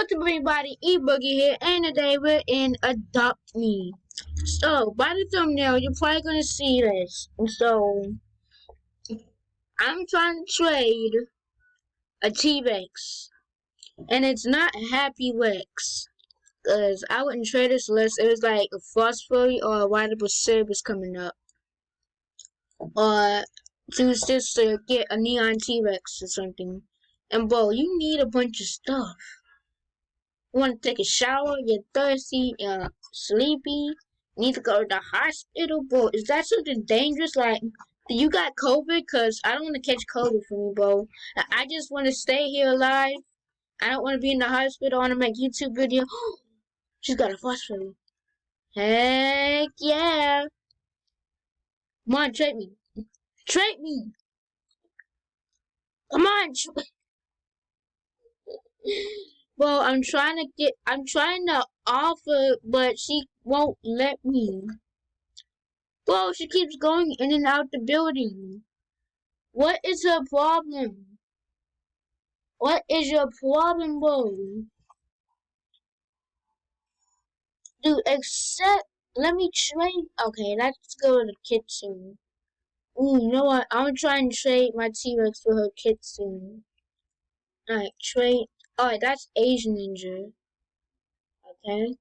What's up, everybody? E-Boogie here, and today we're in Adopt Me. So, by the thumbnail, you're probably gonna see this. So, I'm trying to trade a T-Rex, and it's not Happy Rex, cause I wouldn't trade this unless it was like a Frostfurry or a Rideable Service coming up, or choose just to get a Neon T-Rex or something. And bro, you need a bunch of stuff. You want to take a shower, you're thirsty, sleepy, need to go to the hospital, bro. Is that something dangerous? Like, do you got COVID? Because I don't want to catch COVID from you, bro. I just want to stay here alive. I don't want to be in the hospital. I want to make YouTube video. She's got a phosphorus. Heck yeah. Come on, trade me. Trade me. Come on. Well, I'm trying to offer, but she won't let me. Bro, she keeps going in and out the building. What is her problem? What is your problem, bro? Dude, let me trade. Okay, let's go to the kitchen. Ooh, you know what? I'm trying to trade my T-Rex for her kitchen. Alright, trade. Alright, that's Asian Ninja. Okay.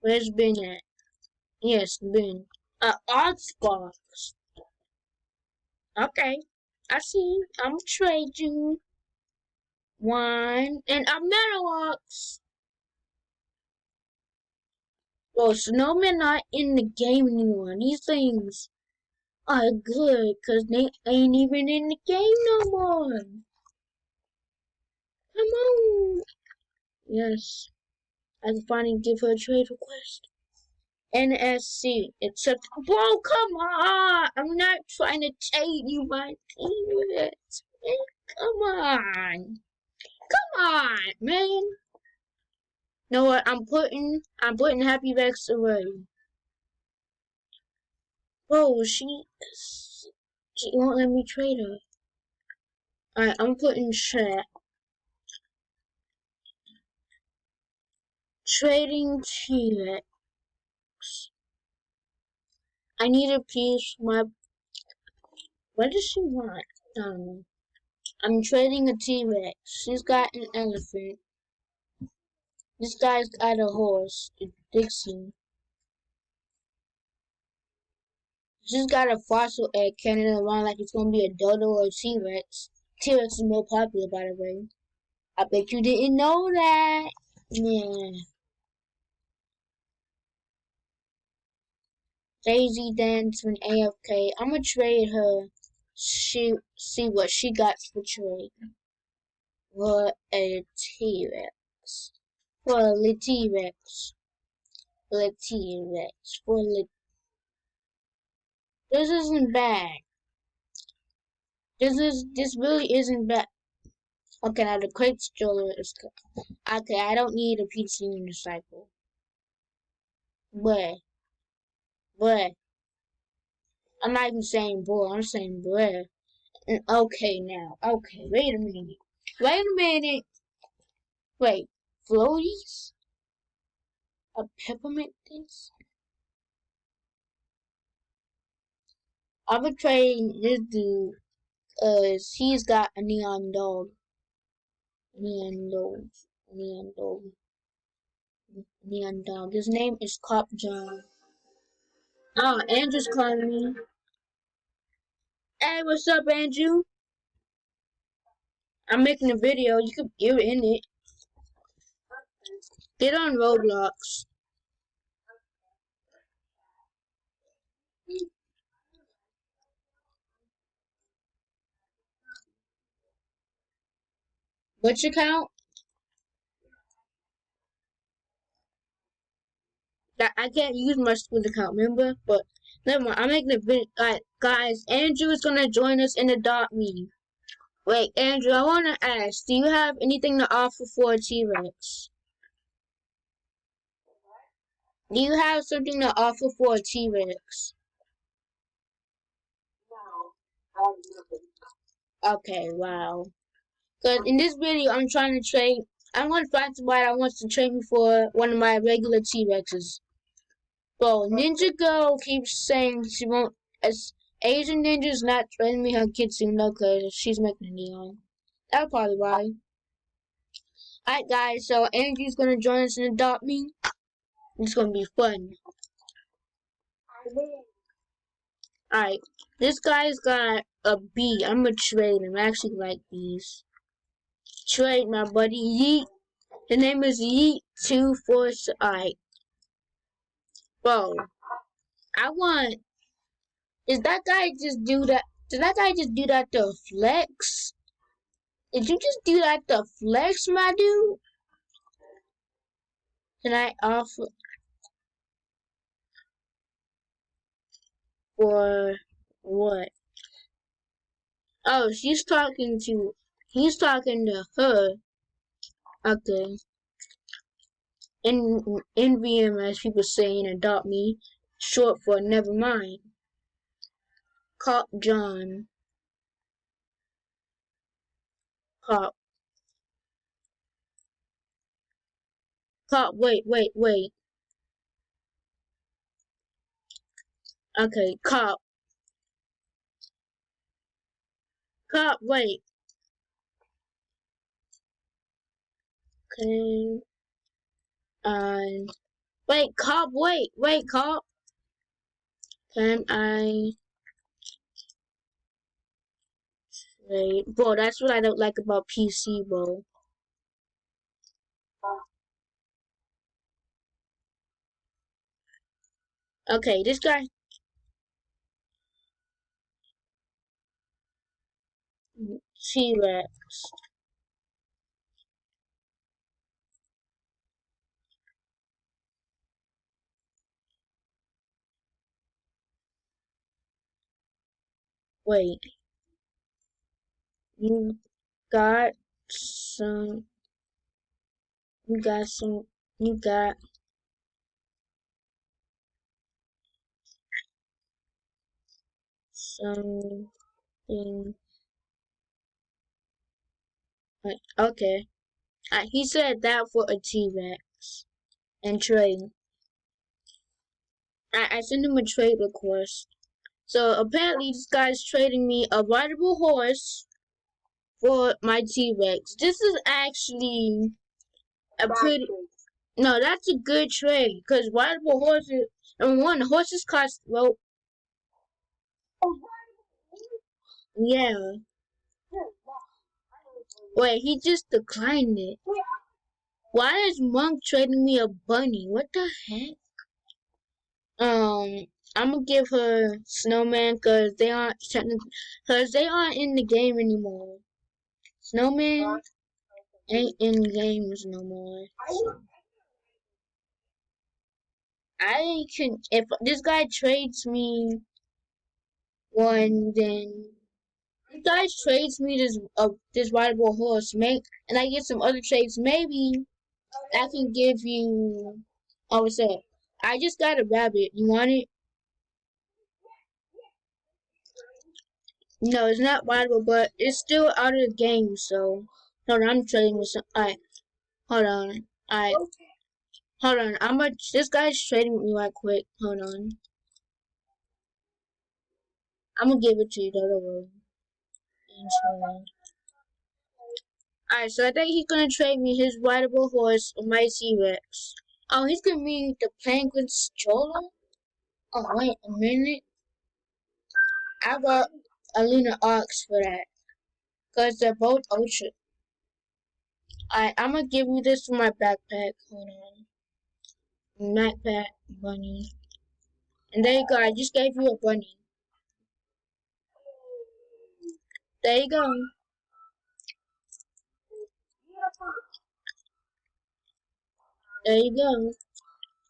Where's Ben at? Yes, Ben. Xbox. Okay. I see you. I'm gonna trade you one and a Metalox. Well, snowmen not in the game anymore. These things are good because they ain't even in the game no more. Come on. Yes. I can finally give her a trade request. NSC. Except, bro, come on. I'm not trying to trade you my team. Come on. Come on, man. You know what? I'm putting Happy Rex away. Bro, she won't let me trade her. Alright, I'm putting chat. Trading T-Rex. I need a piece for my... What does she want? I'm trading a T-Rex. She's got an elephant. This guy's got a horse. Dixon. She's got a fossil egg cannon around like it's gonna be a dodo or a T-Rex. T-Rex is more popular, by the way. I bet you didn't know that. Yeah. Daisy Dance when AFK. I'm gonna trade her. See what she got for trade. For a T-Rex. For a T-Rex. For a T-Rex. For a... This isn't bad. This really isn't bad. Okay, now the crate stroller is... Okay, I don't need a PC unicycle. But... I'm not even saying boy, I'm saying bruh. Okay now. Okay, wait a minute. Wait, floaties? A peppermint this? I'm gonna trade this dude, he's got a neon dog. Neon dog. His name is Cop John. Oh, Andrew's calling me. Hey, what's up, Andrew? I'm making a video. You're in it. Get on Roblox. Which account? I can't use my school account, remember? But never mind. I'm making a video. Guys, Andrew is gonna join us in Adopt Me. Wait, Andrew, I wanna ask, do you have anything to offer for a T-Rex? Do you have something to offer for a T-Rex? Okay, wow. Cause in this video, I'm trying to trade I want to find somebody that wants to trade me for one of my regular T-Rexes. Bro, Ninja Girl keeps saying she won't. As Asian Ninja's not trading me her Kitsune no, cause she's making a neon. That's probably why. Alright, guys. So Andrew's gonna join us and adopt me. It's gonna be fun. Alright, this guy's got a B. I'm gonna trade him. I actually like these. Trade my buddy Yeet. His name is Yeet24. Alright. Bro, I want. Did that guy just do that? Did that guy just do that to flex? Did you just do that to flex, my dude? Can I offer for what? Oh, he's talking to her. Okay. NVM, as people saying, adopt me, short for never mind. Cop John. Cop. Cop, wait. Okay, cop. Cop, wait. Okay. Wait, cop, wait, cop. Can I trade? Bro, that's what I don't like about PC, bro. Okay, this guy. T-Rex. Wait. You got some. You got some. You got something. Okay. He said that for a T-Rex and trade. I sent him a trade request. So apparently this guy's trading me a rideable horse for my T-Rex. This is actually a pretty. No, that's a good trade because rideable horses. And one, horses cost. Well, yeah. Wait, he just declined it. Why is Monk trading me a bunny? What the heck? I'm gonna give her Snowman because they aren't in the game anymore. Snowman ain't in games no more. I can if this guy trades me one, then if guy trades me this rideable horse, and I get some other trades, maybe I can give you. Oh, what's up? I just got a rabbit. You want it? No, it's not rideable, but it's still out of the game. So hold on, I'm trading with some. Alright, hold on. Alright, hold on. This guy's trading with me right quick. Hold on. I'm gonna give it to you. Don't worry. Alright, so I think he's gonna trade me his rideable horse or my T-Rex. Oh, he's gonna be the Penguin Stroller? Oh, wait a minute. I got a Lunar Ox for that. Because they're both ultra. I'm gonna give you this for my backpack. Hold on. Backpack, bunny. And there you go. I just gave you a bunny. There you go. There you go.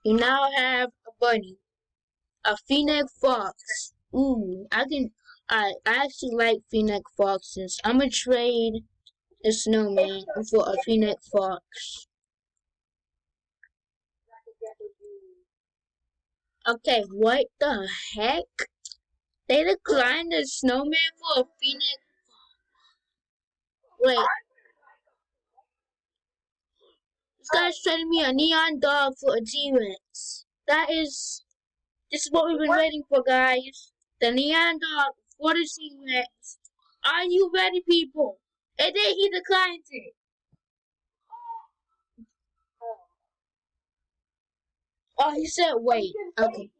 You now have a bunny. A Fennec Fox. Ooh, I actually like Fennec Foxes. I'm gonna trade the Snowman for a Fennec Fox. Okay, what the heck? They declined the Snowman for a Fennec. Wait, This guy's trading me a neon dog for a T-Rex. This is what we've been waiting for, guys. The neon dog for the T-Rex. Are you ready, people? And then he declined it. Oh, he said wait. Okay.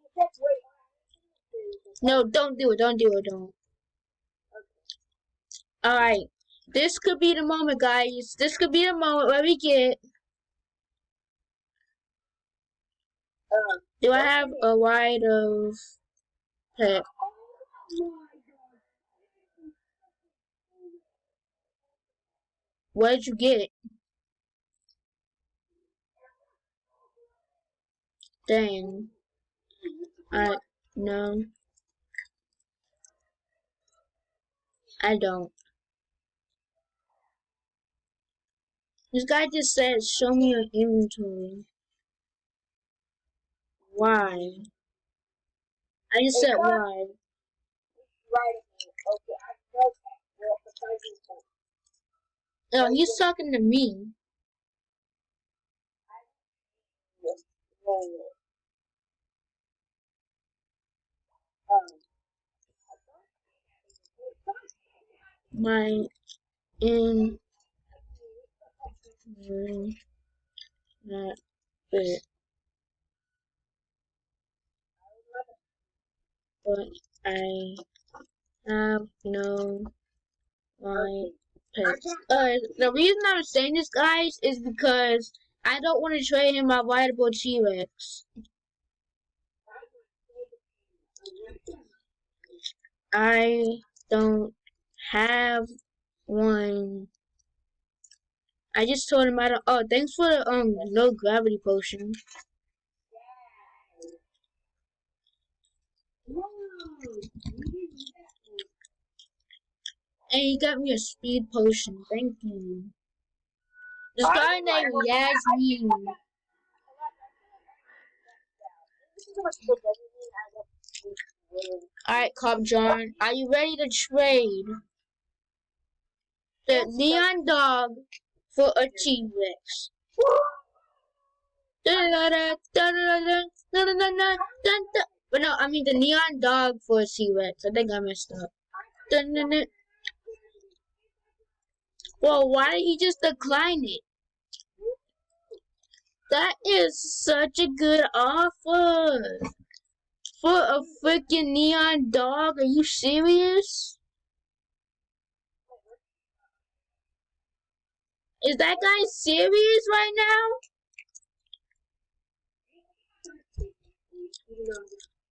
No, don't do it. Don't do it. Don't. Alright. This could be the moment, guys. This could be the moment where we get... Do I have a wide of... Pet? What did you get? Dang. No. I don't. This guy just said, show me your inventory. Why? I just said why. No, he's talking to me. My not it. But I have no my pets. The reason I'm saying this, guys, is because I don't want to trade him my viable T-Rex. I don't have one. I just told him I don't. Oh, thanks for the no gravity potion. And he got me a speed potion. Thank you. This guy named Yasmin. Alright, Cop John, are you ready to trade the neon dog for a T-Rex? But no, I mean the neon dog for a T-Rex. I think I messed up. Well, why did he just decline it? That is such a good offer. For a freaking neon dog? Are you serious? Is that guy serious right now?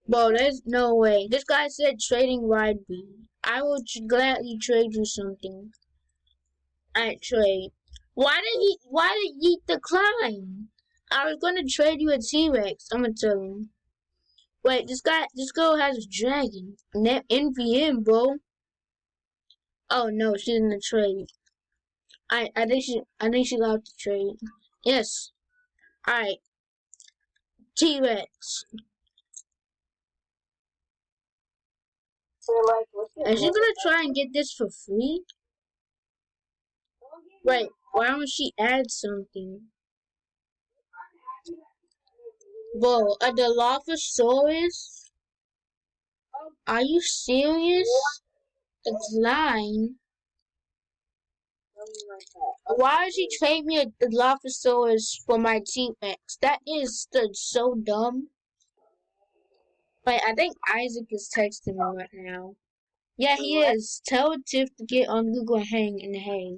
Bro, there's no way. This guy said trading ride beam. I will gladly trade you something. Alright, trade. Why did he decline? I was gonna trade you a T-Rex. I'm gonna tell him. Wait, this girl has a dragon. NVM, bro. Oh no, she's in the trade. I think she got to trade. Yes. Alright. T-Rex. Is she gonna try and get this for free? Wait, why don't she add something? Whoa, a Dilophosaurus? Are you serious? Decline? Why did she trade me a Dilophosaurus for my T-Rex? That is so dumb. Wait, I think Isaac is texting me right now. Yeah, he is. Tell Tiff to get on Google and hang in the hang.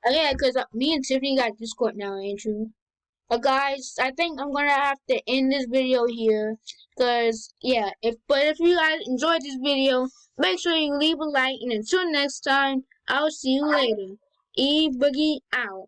Oh, yeah, because me and Tiffany got Discord now, ain't you? But guys, I think I'm gonna have to end this video here. Cause yeah, if you guys enjoyed this video, make sure you leave a like, and until next time, I'll see you later. E Boogie out.